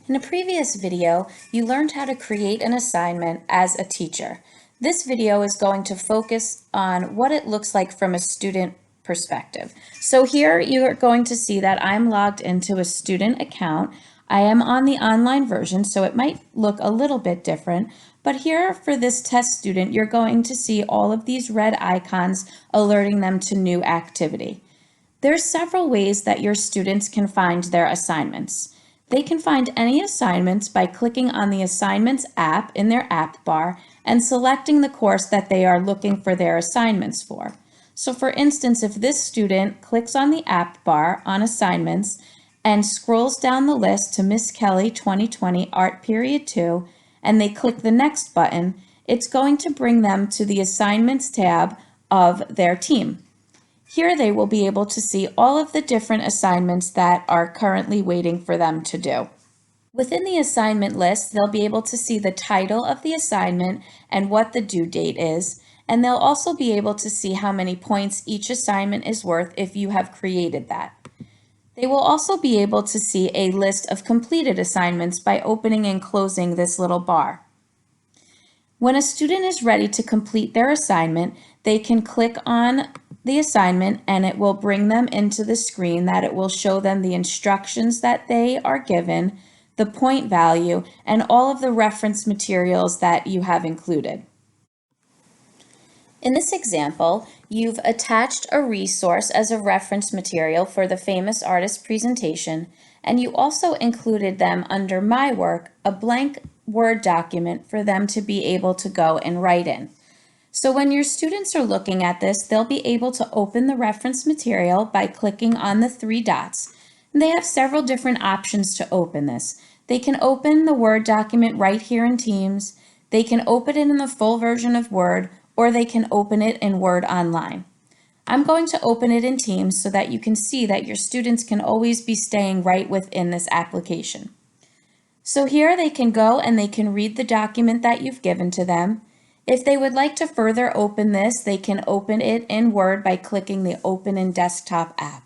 In a previous video, you learned how to create an assignment as a teacher. This video is going to focus on what it looks like from a student perspective. So here you are going to see that I'm logged into a student account. I am on the online version, so it might look a little bit different, but here for this test student, you're going to see all of these red icons alerting them to new activity. There's several ways that your students can find their assignments. They can find any assignments by clicking on the Assignments app in their app bar and selecting the course that they are looking for their assignments for. So for instance, if this student clicks on the app bar on Assignments and scrolls down the list to Miss Kelly 2020 Art Period 2, and they click the Next button, it's going to bring them to the Assignments tab of their team. Here they will be able to see all of the different assignments that are currently waiting for them to do. Within the assignment list, they'll be able to see the title of the assignment and what the due date is, and they'll also be able to see how many points each assignment is worth if you have created that. They will also be able to see a list of completed assignments by opening and closing this little bar. When a student is ready to complete their assignment, they can click on the assignment and it will bring them into the screen that it will show them the instructions that they are given, the point value, and all of the reference materials that you have included. In this example, you've attached a resource as a reference material for the famous artist presentation, and you also included them under My Work, a blank Word document for them to be able to go and write in. So when your students are looking at this, they'll be able to open the reference material by clicking on the three dots. And they have several different options to open this. They can open the Word document right here in Teams, they can open it in the full version of Word, or they can open it in Word Online. I'm going to open it in Teams so that you can see that your students can always be staying right within this application. So here they can go and they can read the document that you've given to them. If they would like to further open this, they can open it in Word by clicking the Open in Desktop app.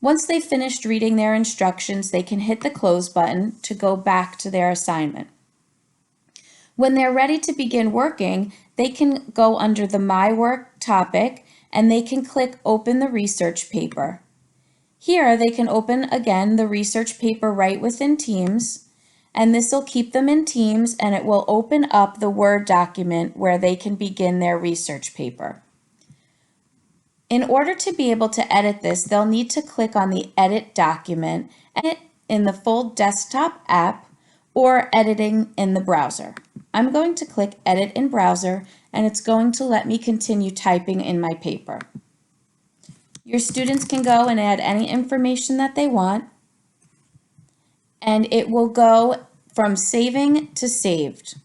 Once they've finished reading their instructions, they can hit the Close button to go back to their assignment. When they're ready to begin working, they can go under the My Work topic and they can click Open the Research Paper. Here they can open again the research paper right within Teams, and this will keep them in Teams and it will open up the Word document where they can begin their research paper. In order to be able to edit this, they'll need to click on the Edit Document, edit in the full desktop app, or editing in the browser. I'm going to click Edit in Browser and it's going to let me continue typing in my paper. Your students can go and add any information that they want, and it will go from saving to saved.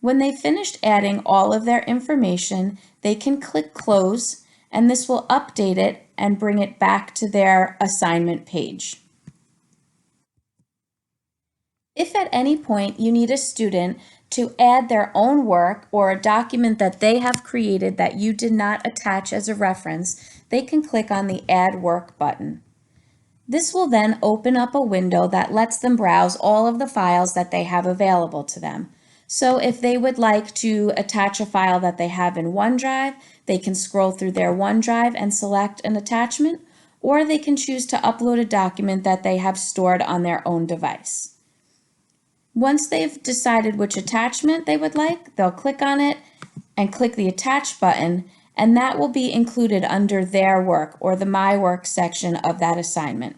When they've finished adding all of their information, they can click Close, and this will update it and bring it back to their assignment page. If at any point you need a student to add their own work or a document that they have created that you did not attach as a reference, they can click on the Add Work button. This will then open up a window that lets them browse all of the files that they have available to them. So if they would like to attach a file that they have in OneDrive, they can scroll through their OneDrive and select an attachment, or they can choose to upload a document that they have stored on their own device. Once they've decided which attachment they would like, they'll click on it and click the Attach button, and that will be included under their work or the My Work section of that assignment.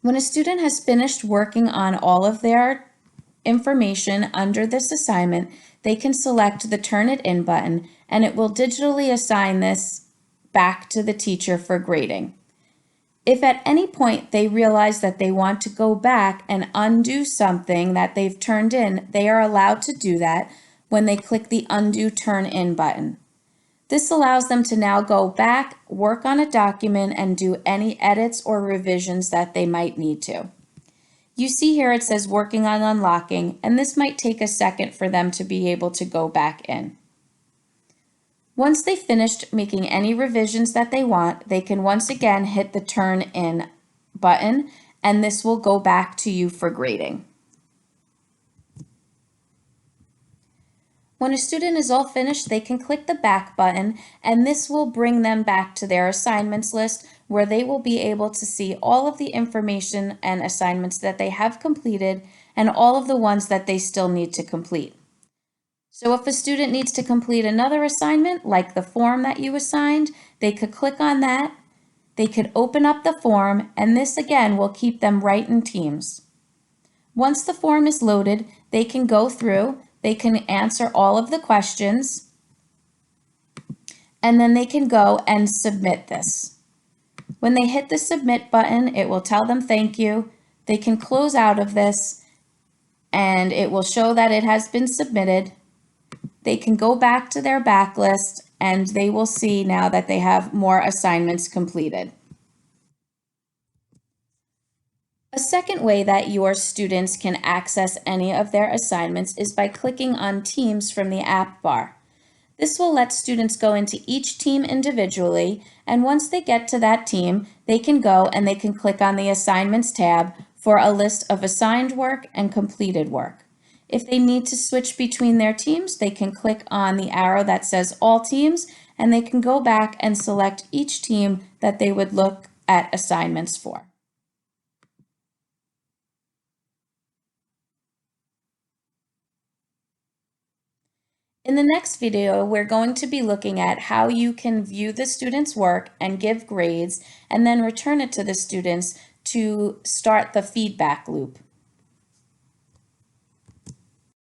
When a student has finished working on all of their information under this assignment, they can select the Turn It In button and it will digitally assign this back to the teacher for grading. If at any point they realize that they want to go back and undo something that they've turned in, they are allowed to do that when they click the Undo Turn In button. This allows them to now go back, work on a document, and do any edits or revisions that they might need to. You see here it says working on unlocking, and this might take a second for them to be able to go back in. Once they've finished making any revisions that they want, they can once again hit the Turn In button and this will go back to you for grading. When a student is all finished, they can click the back button, and this will bring them back to their assignments list where they will be able to see all of the information and assignments that they have completed and all of the ones that they still need to complete. So if a student needs to complete another assignment, like the form that you assigned, they could click on that, they could open up the form, and this again will keep them right in Teams. Once the form is loaded, they can go through, they can answer all of the questions, and then they can go and submit this. When they hit the submit button, it will tell them thank you. They can close out of this, and it will show that it has been submitted. They can go back to their backlist, and they will see now that they have more assignments completed. A second way that your students can access any of their assignments is by clicking on Teams from the app bar. This will let students go into each team individually, and once they get to that team, they can go and they can click on the Assignments tab for a list of assigned work and completed work. If they need to switch between their teams, they can click on the arrow that says All Teams, and they can go back and select each team that they would look at assignments for. In the next video, we're going to be looking at how you can view the students' work and give grades, and then return it to the students to start the feedback loop.